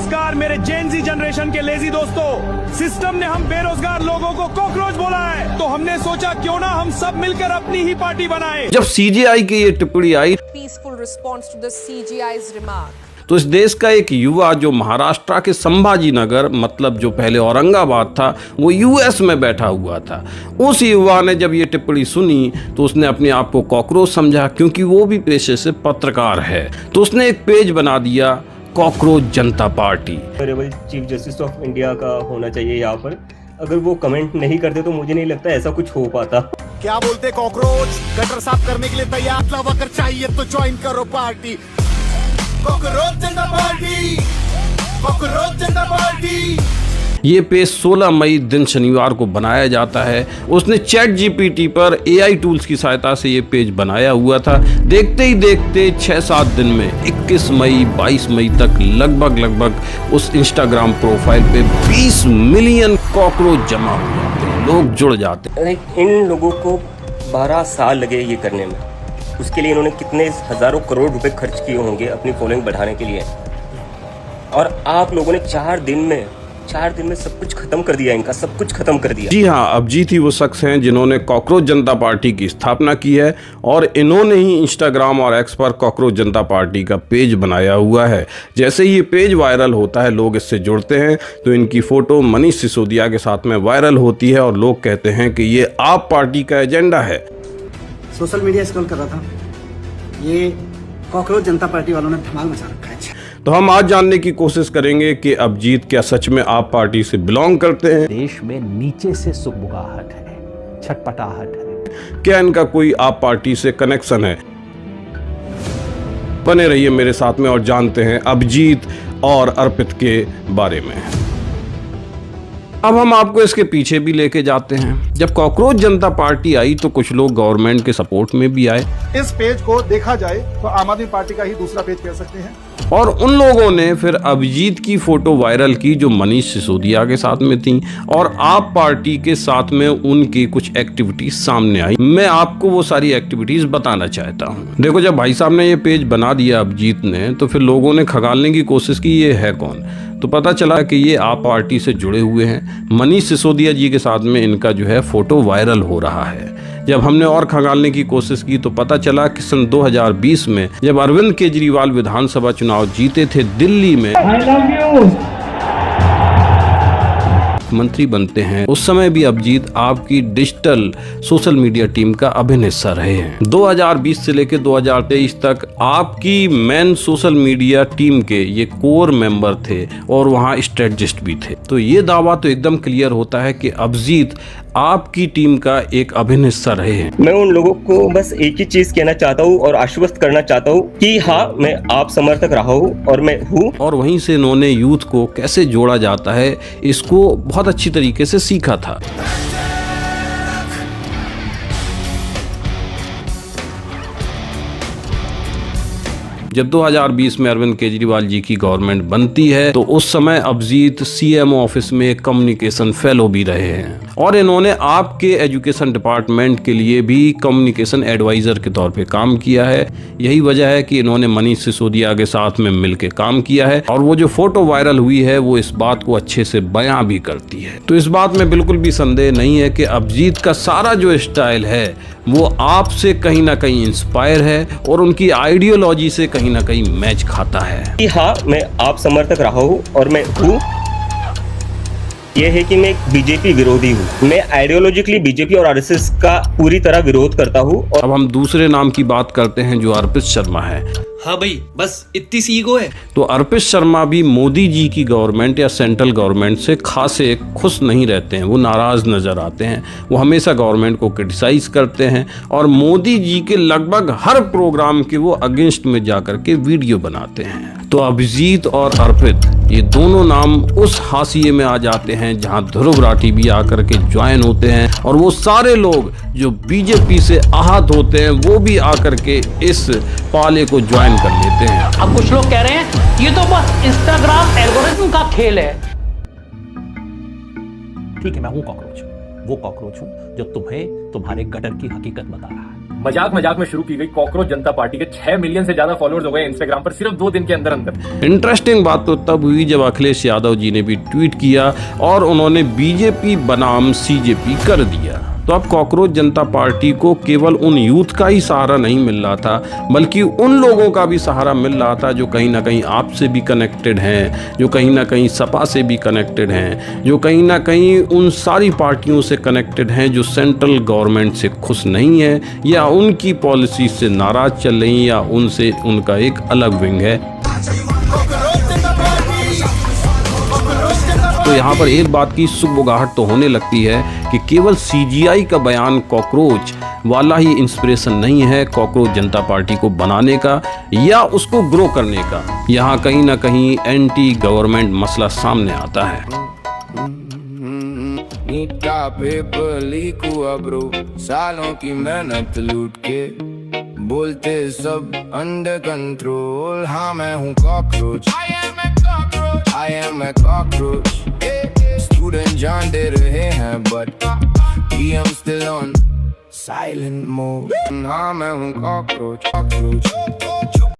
नमस्कार मेरे जेन जी जनरेशन के लेजी दोस्तों। सिस्टम ने हम बेरोजगार लोगों को कॉकरोच बोला है, तो हमने सोचा क्यों ना हम सब मिलकर अपनी ही पार्टी बनाएं। जब सीजीआई की ये टिप्पणी आई, peaceful response to the CJI's remark, तो इस देश का एक युवा जो महाराष्ट्र के संभाजी नगर, मतलब जो पहले औरंगाबाद था, वो यूएस में बैठा हुआ था। उस युवा ने जब ये टिप्पणी सुनी तो उसने अपने आप को कॉकरोच समझा, क्योंकि वो भी पेशे से पत्रकार है। तो उसने एक पेज बना दिया, cockroach Janata party. Honourable chief justice of India का होना चाहिए यहाँ पर। अगर वो कमेंट नहीं करते तो मुझे नहीं लगता ऐसा कुछ हो पाता। क्या बोलते कॉकरोच गटर साफ करने के लिए तैयार, मतलब अगर चाहिए तो ज्वाइन करो पार्टी। कॉकरोच जनता पार्टी, कॉकरोच जनता पार्टी। ये पेज 16 मई दिन शनिवार को बनाया जाता है। उसने चैट जीपीटी पर एआई टूल्स की सहायता से ये पेज बनाया हुआ था। देखते ही देखते 6-7 दिन में 21 मई 22 मई तक लगभग उस इंस्टाग्राम प्रोफाइल पे 20 मिलियन कॉकरोच जमा हो जाते हैं, लोग जुड़ जाते हैं। इन लोगों को 12 साल लगे ये करने में। उसके लिए इन्होंने कितने हजारों करोड़ रुपए खर्च किए होंगे अपनी फॉलोइंग बढ़ाने के लिए, और आप लोगों ने 4 दिन में सब कुछ खत्म कर दिया, इनका सब कुछ खत्म कर दिया। जी हाँ, अभिजीत ही वो शख्स हैं जिन्होंने कॉकरोच जनता पार्टी की स्थापना की है, और इन्होंने ही इंस्टाग्राम और एक्स पर कॉकरोच जनता पार्टी का पेज बनाया हुआ है। जैसे ही ये पेज वायरल होता है, लोग इससे जुड़ते हैं, तो इनकी फोटो मनीष सिसोदिया के साथ में वायरल होती है और लोग कहते हैं कि ये आप पार्टी का एजेंडा है। सोशल मीडिया स्क्रॉल कर रहा था, ये कॉकरोच जनता पार्टी वालों ने धमाल मचा रखा है। तो हम आज जानने की कोशिश करेंगे कि अभिजीत क्या सच में आप पार्टी से बिलोंग करते हैं। देश में नीचे से सुगबुगाहट है, छटपटाहट है। क्या इनका कोई आप पार्टी से कनेक्शन है? बने रहिए मेरे साथ में और जानते हैं अभिजीत और अर्पित के बारे में। अब हम आपको इसके पीछे भी लेके जाते हैं। जब कॉकरोच जनता पार्टी आई तो कुछ लोग गवर्नमेंट के सपोर्ट में भी आए। इस पेज को देखा जाए तो आम आदमी पार्टी का ही दूसरा पेज कह सकते हैं। और उन लोगों ने फिर अभिजीत की फोटो वायरल की जो मनीष सिसोदिया के साथ में थी, और आप पार्टी के साथ में उनकी कुछ एक्टिविटीज सामने आई। मैं आपको वो सारी एक्टिविटीज बताना चाहता हूँ। देखो, जब भाई साहब ने ये पेज बना दिया अभिजीत ने, तो फिर लोगों ने खंगालने की कोशिश की ये है कौन। तो पता चला कि ये आप पार्टी से जुड़े हुए हैं। मनीष सिसोदिया जी के साथ में इनका जो है फोटो वायरल हो रहा है। जब हमने और खंगालने की कोशिश की तो पता चला कि सन 2020 में जब अरविंद केजरीवाल विधानसभा चुनाव जीते थे दिल्ली में, मंत्री बनते हैं, उस समय भी अभिजीत आपकी डिजिटल सोशल मीडिया टीम का अभिन्न हिस्सा रहे हैं। 2020 से लेकर 2023 तक आपकी मेन सोशल मीडिया टीम के ये कोर मेंबर थे और वहाँ स्ट्रेटजिस्ट भी थे। तो ये दावा तो एकदम क्लियर होता है कि अभिजीत आपकी टीम का एक अभिन्न हिस्सा रहे हैं। मैं उन लोगों को बस एक ही चीज कहना चाहता हूँ और आश्वस्त करना चाहता हूँ कि हाँ, मैं आप समर्थक रहा हूँ और मैं हूँ। और वहीं से इन्होंने यूथ को कैसे जोड़ा जाता है इसको बहुत अच्छी तरीके से सीखा था। जब 2020 में अरविंद केजरीवाल जी की गवर्नमेंट बनती है तो उस समय अभिजीत सीएमओ ऑफिस में कम्युनिकेशन फेलो भी रहे हैं, और इन्होंने आपके एजुकेशन डिपार्टमेंट के लिए भी कम्युनिकेशन एडवाइजर के तौर पे काम किया है। यही वजह है कि इन्होंने मनीष सिसोदिया के साथ में मिलकर काम किया है, और वो जो फोटो वायरल हुई है वो इस बात को अच्छे से बयां भी करती है। तो इस बात में बिल्कुल भी संदेह नहीं है कि अभिजीत का सारा जो स्टाइल है वो आपसे कहीं ना कहीं इंस्पायर है और उनकी आइडियोलॉजी से कहीं ना कहीं मैच खाता है। कि हाँ, मैं आप समर्थक रहा हूँ और मैं हूँ। यह है कि मैं एक बीजेपी विरोधी हूँ। मैं आइडियोलॉजिकली बीजेपी और आरएसएस का पूरी तरह विरोध करता हूँ। और अब हम दूसरे नाम की बात करते हैं जो अर्पित शर्मा है। हाँ भाई, बस इतनी सी ईगो है। तो अर्पित शर्मा भी मोदी जी की गवर्नमेंट या सेंट्रल गवर्नमेंट से खासे खुश नहीं रहते हैं, वो नाराज नजर आते हैं। वो हमेशा गवर्नमेंट को क्रिटिसाइज करते हैं और मोदी जी के लगभग हर प्रोग्राम के वो अगेंस्ट में जाकर के वीडियो बनाते हैं। तो अभिजीत और अर्पित ये दोनों नाम उस हाशिए में आ जाते हैं जहां ध्रुव राठी भी आकर के ज्वाइन होते हैं, और वो सारे लोग जो बीजेपी से आहत होते हैं वो भी आकर के इस पाले को ज्वाइन कर लेते हैं। अब कुछ लोग कह रहे हैं ये तो बस इंस्टाग्राम एल्गोरिथम का खेल है। ठीक है, मैं हूं कॉकरोच, वो कॉकरोच हूं जो तुम्हें तुम्हारे गटर की हकीकत बता रहा है। मजाक मजाक में शुरू की गई कॉकरोच जनता पार्टी के 6 मिलियन से ज्यादा फॉलोअर्स हो गए इंस्टाग्राम पर सिर्फ 2 दिन के अंदर अंदर। इंटरेस्टिंग बात तो तब हुई जब अखिलेश यादव जी ने भी ट्वीट किया और उन्होंने बीजेपी बनाम सीजेपी कर दिया। तो अब कॉकरोच जनता पार्टी को केवल उन यूथ का ही सहारा नहीं मिल रहा था, बल्कि उन लोगों का भी सहारा मिल रहा था जो कहीं ना कहीं आपसे भी कनेक्टेड हैं, जो कहीं ना कहीं सपा से भी कनेक्टेड हैं, जो कहीं ना कहीं उन सारी पार्टियों से कनेक्टेड हैं जो सेंट्रल गवर्नमेंट से खुश नहीं है या उनकी पॉलिसी से नाराज चल रही या उनसे उनका एक अलग विंग है। तो यहाँ पर एक बात की सुगबुगाहट तो होने लगती है कि केवल सीजीआई का बयान कॉकरोच वाला ही इंस्पिरेशन नहीं है कॉकरोच जनता पार्टी को बनाने का या उसको ग्रो करने का। यहाँ कहीं ना कहीं एंटी गवर्नमेंट मसला सामने आता है। पेपर लीक हुआ ब्रो, सालों की मेहनत लूट के बोलते सब अंडर कंट्रोल। हाँ मैं हूँ cockroach, I am a cockroach. Student जान दे रहे हैं but I'm still on silent mode. हाँ मैं हूँ cockroach.